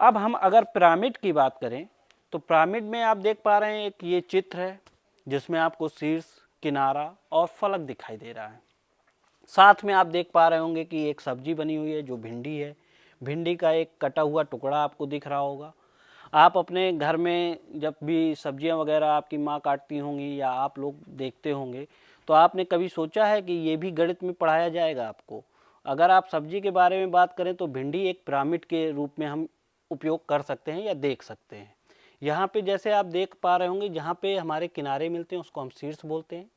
अब हम अगर पिरामिड की बात करें तो पिरामिड में आप देख पा रहे हैं एक ये चित्र है जिसमें आपको शीर्ष, किनारा और फलक दिखाई दे रहा है। साथ में आप देख पा रहे होंगे कि एक सब्जी बनी हुई है जो भिंडी है। भिंडी का एक कटा हुआ टुकड़ा आपको दिख रहा होगा। आप अपने घर में जब भी सब्जियां वगैरह आपकी माँ काटती होंगी या आप लोग देखते होंगे तो आपने कभी सोचा है कि ये भी गणित में पढ़ाया जाएगा आपको? अगर आप सब्जी के बारे में बात करें तो भिंडी एक पिरामिड के रूप में हम उपयोग कर सकते हैं या देख सकते हैं। यहाँ पे जैसे आप देख पा रहे होंगे जहाँ पे हमारे किनारे मिलते हैं उसको हम शीर्ष बोलते हैं।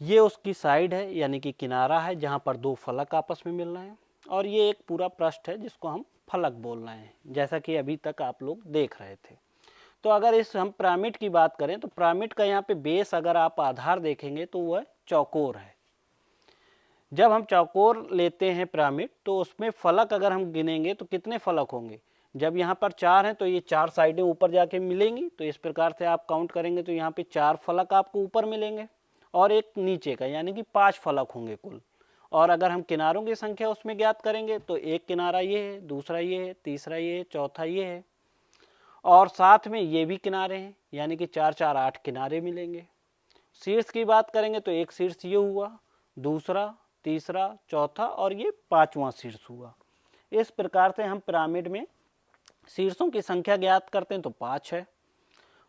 ये उसकी साइड है यानी कि किनारा है जहाँ पर दो फलक आपस में मिल रहे हैं, और ये एक पूरा पृष्ठ है जिसको हम फलक बोल रहे हैं, जैसा कि अभी तक आप लोग देख रहे थे। तो अगर इस हम पिरामिड की बात करें तो पिरामिड का यहाँ पे बेस अगर आप आधार देखेंगे तो वह चौकोर है। जब हम चौकोर लेते हैं पिरामिड तो उसमें फलक अगर हम गिनेंगे तो कितने फलक होंगे? जब यहाँ पर 4 हैं तो ये 4 साइडें ऊपर जाके मिलेंगी, तो इस प्रकार से आप काउंट करेंगे तो यहाँ पे 4 फलक आपको ऊपर मिलेंगे और एक नीचे का, यानी कि 5 फलक होंगे कुल। और अगर हम किनारों की संख्या उसमें ज्ञात करेंगे तो एक किनारा ये है, दूसरा ये है, तीसरा ये है, चौथा ये है, और साथ में ये भी किनारे हैं, यानी कि 4 4 8 किनारे मिलेंगे। शीर्ष की बात करेंगे तो एक शीर्ष ये हुआ, दूसरा, तीसरा, चौथा और ये 5वां शीर्ष हुआ। इस प्रकार से हम पिरामिड में शीर्षों की संख्या ज्ञात करते हैं तो 5 है।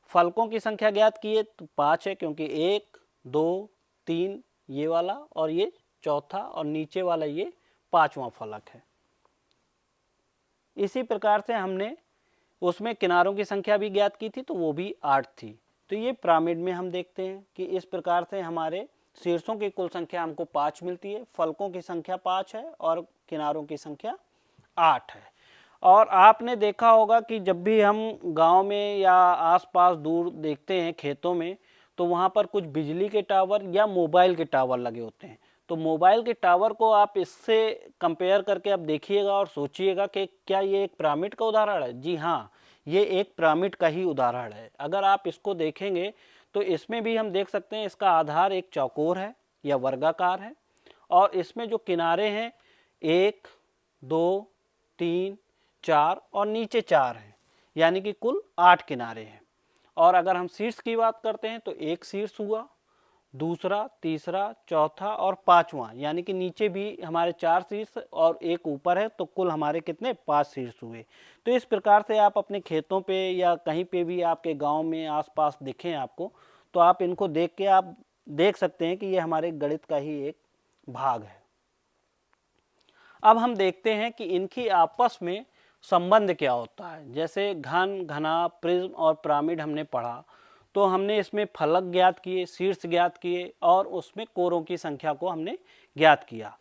फलकों की संख्या ज्ञात किए तो 5 है, क्योंकि 1 2 3 ये वाला और ये चौथा और नीचे वाला ये 5वां फलक है। इसी प्रकार से हमने उसमें किनारों की संख्या भी ज्ञात की थी तो वो भी 8 थी। तो ये पिरामिड में हम देखते हैं कि इस प्रकार से हमारे शीर्षों की कुल संख्या हमको 5 मिलती है, फलकों की संख्या 5 है और किनारों की संख्या 8 है। और आपने देखा होगा कि जब भी हम गांव में या आसपास दूर देखते हैं खेतों में तो वहाँ पर कुछ बिजली के टावर या मोबाइल के टावर लगे होते हैं। तो मोबाइल के टावर को आप इससे कंपेयर करके आप देखिएगा और सोचिएगा कि क्या ये एक पिरामिड का उदाहरण है? जी हाँ, ये एक पिरामिड का ही उदाहरण है। अगर आप इसको देखेंगे तो इसमें भी हम देख सकते हैं इसका आधार एक चौकोर है या वर्गाकार है, और इसमें जो किनारे हैं 1 2 3 4 और नीचे 4 हैं, यानी कि कुल 8 किनारे हैं। और अगर हम शीर्ष की बात करते हैं तो एक शीर्ष हुआ, दूसरा, तीसरा, चौथा और 5वां, यानी कि नीचे भी हमारे 4 शीर्ष और एक ऊपर है, तो कुल हमारे कितने 5 शीर्ष हुए। तो इस प्रकार से आप अपने खेतों पे या कहीं पे भी आपके गांव में आसपास दिखें आपको, तो आप इनको देख के आप देख सकते हैं कि ये हमारे गणित का ही एक भाग है। अब हम देखते हैं कि इनकी आपस में संबंध क्या होता है। जैसे घन, घना, प्रिज्म और पिरामिड हमने पढ़ा, तो हमने इसमें फलक ज्ञात किए, शीर्ष ज्ञात किए और उसमें कोरों की संख्या को हमने ज्ञात किया।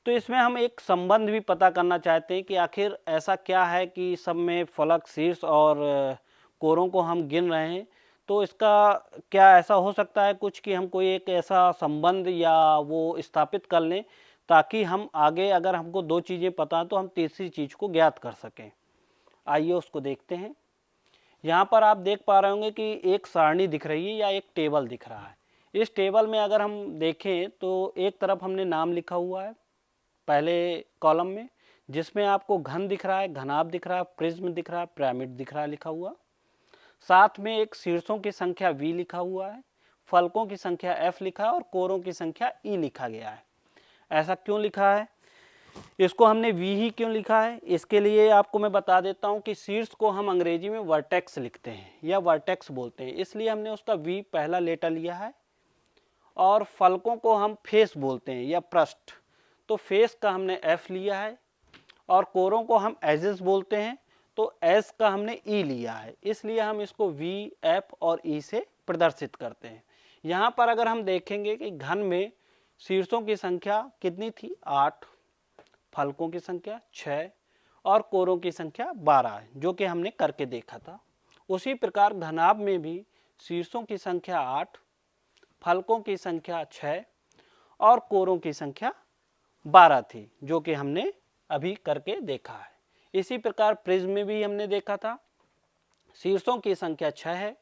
तो इसमें हम एक संबंध भी पता करना चाहते हैं कि आखिर ऐसा क्या है कि सब में फलक, शीर्ष और कोरों को हम गिन रहे हैं। तो इसका क्या ऐसा हो सकता है कुछ कि हम कोई एक ऐसा संबंध या वो स्थापित कर लें ताकि हम आगे अगर हमको 2 चीज़ें पता हैं तो हम तीसरी चीज़ को ज्ञात कर सकें। आइए उसको देखते हैं। यहाँ पर आप देख पा रहे होंगे कि एक सारणी दिख रही है या एक टेबल दिख रहा है। इस टेबल में अगर हम देखें तो एक तरफ हमने नाम लिखा हुआ है पहले कॉलम में, जिसमें आपको घन दिख रहा है, घनाभ दिख रहा है, प्रिज्म दिख रहा है, पिरामिड दिख रहा है लिखा हुआ। साथ में एक शीर्षों की संख्या V लिखा हुआ है, फलकों की संख्या F लिखा है और कोरों की संख्या E लिखा गया है। ऐसा क्यों लिखा है, इसको हमने V ही क्यों लिखा है, इसके लिए आपको मैं बता देता हूं कि शीर्ष को हम अंग्रेजी में वर्टेक्स लिखते हैं या वर्टेक्स बोलते हैं, इसलिए हमने उसका V पहला लेटर लिया है। और फलकों को हम फेस बोलते हैं या पृष्ठ, तो फेस का हमने F लिया है। और कोरों को हम एजेस बोलते हैं, तो एस का हमने E लिया है, इसलिए हम इसको V, F और E से प्रदर्शित करते हैं। यहाँ पर अगर हम देखेंगे कि घन में शीर्षों की संख्या कितनी थी 8, फलकों की संख्या 6 और कोरों की संख्या 12 है, जो कि हमने करके देखा था। उसी प्रकार घनाभ में भी शीर्षों की संख्या 8, फलकों की संख्या 6 और कोरों की संख्या 12 थी, जो कि हमने अभी करके देखा है। इसी प्रकार प्रिज्म में भी हमने देखा था, शीर्षों की संख्या 6 है,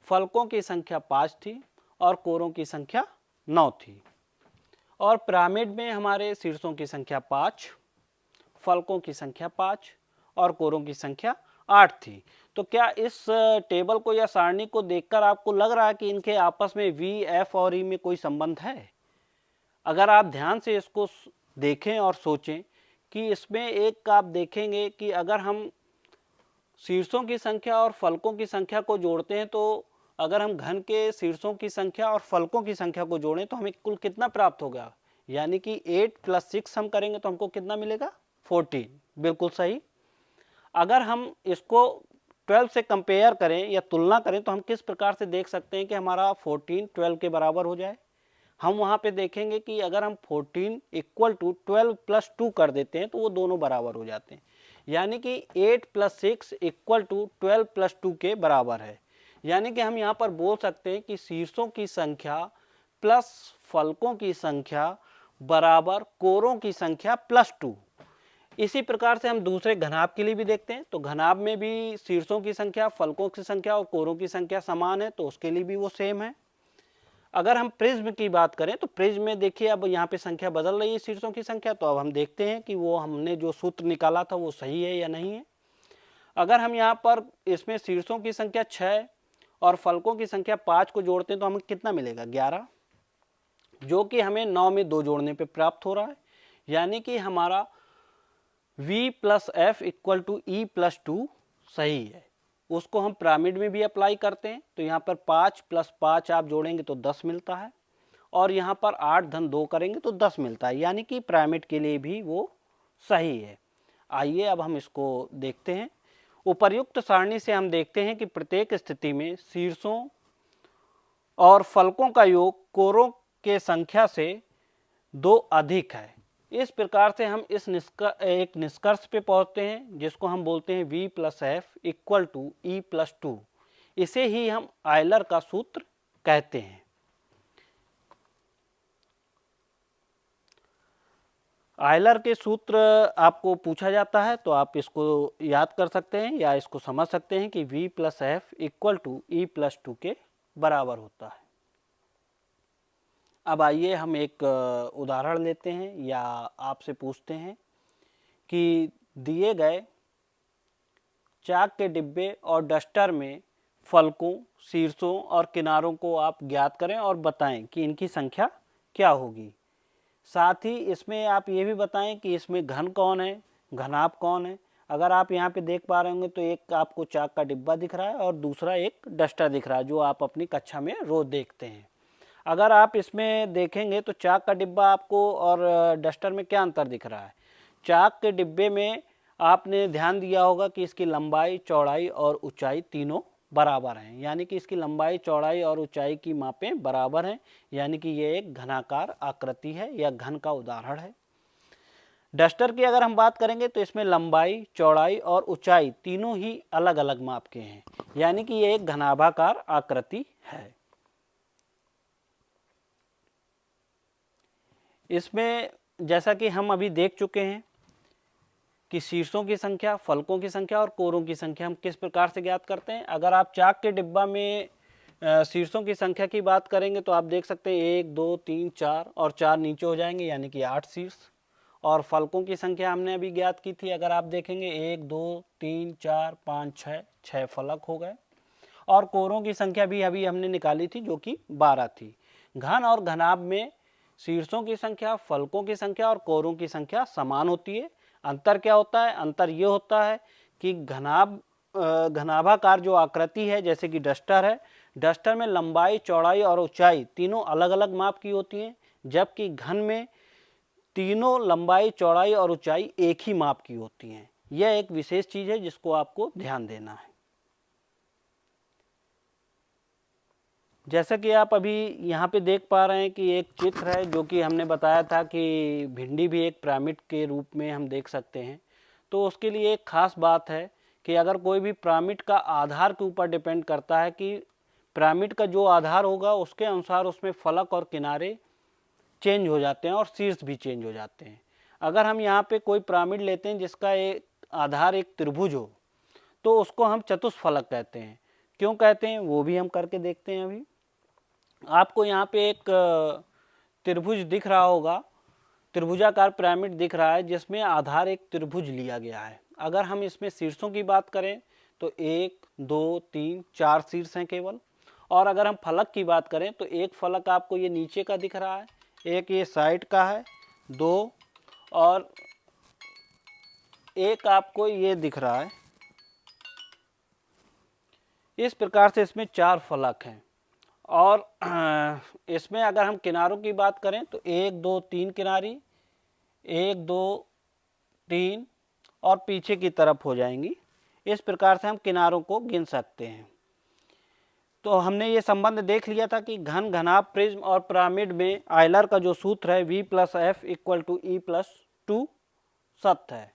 फलकों की संख्या 5 थी और कोरों की संख्या 9 थी। और पिरामिड में हमारे शीर्षों की संख्या 5, फलकों की संख्या 5 और कोरों की संख्या 8 थी। तो क्या इस टेबल को या सारणी को देखकर आपको लग रहा है कि इनके आपस में V, F और E में कोई संबंध है? अगर आप ध्यान से इसको देखें और सोचें कि इसमें एक आप देखेंगे कि अगर हम शीर्षों की संख्या और फलकों की संख्या को जोड़ते हैं, तो अगर हम घन के शीर्षों की संख्या और फलकों की संख्या को जोड़ें तो हमें कुल कितना प्राप्त होगा, यानी कि 8 + 6 हम करेंगे तो हमको कितना मिलेगा, 14। बिल्कुल सही। अगर हम इसको 12 से कंपेयर करें या तुलना करें तो हम किस प्रकार से देख सकते हैं कि हमारा 14 12 के बराबर हो जाए। हम वहाँ पे देखेंगे कि अगर हम 14 = 12 + 2 कर देते हैं तो वो दोनों बराबर हो जाते हैं, यानी कि 8 + 6 = 12 + 2 के बराबर है। यानी कि हम यहाँ पर बोल सकते हैं कि शीर्षों की संख्या प्लस फलकों की संख्या बराबर कोरों की संख्या +2। इसी प्रकार से हम दूसरे घनाभ के लिए भी देखते हैं, तो घनाभ में भी शीर्षों की संख्या, फलकों की संख्या और कोरों की संख्या समान है, तो उसके लिए भी वो सेम है। अगर हम प्रिज्म की बात करें तो प्रिज्म में देखिए अब यहाँ पे संख्या बदल रही है शीर्षों की संख्या, तो अब हम देखते हैं कि वो हमने जो सूत्र निकाला था वो सही है या नहीं है। अगर हम यहाँ पर इसमें शीर्षों की संख्या 6 और फलकों की संख्या 5 को जोड़ते हैं तो हमें कितना मिलेगा, 11, जो कि हमें 9 में 2 जोड़ने पे प्राप्त हो रहा है। यानी कि हमारा V + F = E + 2 सही है। उसको हम पिरामिड में भी अप्लाई करते हैं, तो यहाँ पर 5 + 5 आप जोड़ेंगे तो 10 मिलता है, और यहाँ पर 8 + 2 करेंगे तो 10 मिलता है, यानी कि पिरामिड के लिए भी वो सही है। आइए अब हम इसको देखते हैं। उपर्युक्त सारणी से हम देखते हैं कि प्रत्येक स्थिति में शीर्षों और फलकों का योग कोरों के संख्या से 2 अधिक है। इस प्रकार से हम इस एक निष्कर्ष पे पहुंचते हैं जिसको हम बोलते हैं V + F = E + 2। इसे ही हम आयलर का सूत्र कहते हैं। आयलर के सूत्र आपको पूछा जाता है तो आप इसको याद कर सकते हैं या इसको समझ सकते हैं कि V + F = E + 2 के बराबर होता है। अब आइए हम एक उदाहरण लेते हैं या आपसे पूछते हैं कि दिए गए चाक के डिब्बे और डस्टर में फलकों, शीर्षों और किनारों को आप ज्ञात करें और बताएं कि इनकी संख्या क्या होगी। साथ ही इसमें आप ये भी बताएं कि इसमें घन कौन है, घनाभ कौन है। अगर आप यहाँ पे देख पा रहे होंगे तो एक आपको चाक का डिब्बा दिख रहा है और दूसरा एक डस्टर दिख रहा है, जो आप अपनी कक्षा में रोज देखते हैं। अगर आप इसमें देखेंगे तो चाक का डिब्बा आपको और डस्टर में क्या अंतर दिख रहा है। चाक के डिब्बे में आपने ध्यान दिया होगा कि इसकी लंबाई, चौड़ाई और ऊंचाई तीनों बराबर हैं, यानी कि इसकी लंबाई, चौड़ाई और ऊंचाई की मापें बराबर हैं, यानी कि ये एक घनाकार आकृति है या घन का उदाहरण है। डस्टर की अगर हम बात करेंगे तो इसमें लंबाई, चौड़ाई और ऊंचाई तीनों ही अलग अलग माप के हैं, यानी कि ये एक घनाभाकार आकृति है। इसमें जैसा कि हम अभी देख चुके हैं कि शीर्षों की संख्या, फलकों की संख्या और कोरों की संख्या हम किस प्रकार से ज्ञात करते हैं। अगर आप चाक के डिब्बा में शीर्षों की संख्या की बात करेंगे तो आप देख सकते हैं 1 2 3 4 और 4 नीचे हो जाएंगे, यानी कि 8 शीर्ष। और फलकों की संख्या हमने अभी ज्ञात की थी, अगर आप देखेंगे 1 2 3 4 5 6 फलक हो गए। और कोरों की संख्या भी अभी हमने निकाली थी जो कि 12 थी। घन और घनाभ में शीर्षों की संख्या, फलकों की संख्या और कोरों की संख्या समान होती है। अंतर क्या होता है, अंतर ये होता है कि घनाभाकार जो आकृति है, जैसे कि डस्टर है, डस्टर में लंबाई, चौड़ाई और ऊंचाई तीनों अलग अलग माप की होती हैं, जबकि घन में तीनों लंबाई, चौड़ाई और ऊंचाई एक ही माप की होती हैं। यह एक विशेष चीज है जिसको आपको ध्यान देना है। जैसा कि आप अभी यहाँ पे देख पा रहे हैं कि एक चित्र है जो कि हमने बताया था कि भिंडी भी एक पिरामिड के रूप में हम देख सकते हैं। तो उसके लिए एक खास बात है कि अगर कोई भी पिरामिड का आधार के ऊपर डिपेंड करता है कि पिरामिड का जो आधार होगा उसके अनुसार उसमें फलक और किनारे चेंज हो जाते हैं और शीर्ष भी चेंज हो जाते हैं। अगर हम यहाँ पे कोई पिरामिड लेते हैं जिसका एक आधार एक त्रिभुज हो तो उसको हम चतुष्फलक कहते हैं। क्यों कहते हैं वो भी हम करके देखते हैं। अभी आपको यहाँ पे एक त्रिभुज दिख रहा होगा, त्रिभुजाकार पिरामिड दिख रहा है जिसमें आधार एक त्रिभुज लिया गया है। अगर हम इसमें शीर्षों की बात करें तो 1 2 3 4 शीर्ष हैं केवल। और अगर हम फलक की बात करें तो एक फलक आपको ये नीचे का दिख रहा है, एक ये साइड का है, 2 और एक आपको ये दिख रहा है। इस प्रकार से इसमें 4 फलक हैं। और इसमें अगर हम किनारों की बात करें तो 1 2 3 किनारी, 1 2 3 और पीछे की तरफ हो जाएंगी। इस प्रकार से हम किनारों को गिन सकते हैं। तो हमने ये संबंध देख लिया था कि घन, घनाभ, प्रिज्म और पिरामिड में आयलर का जो सूत्र है V + F = E + 2 सत्य है।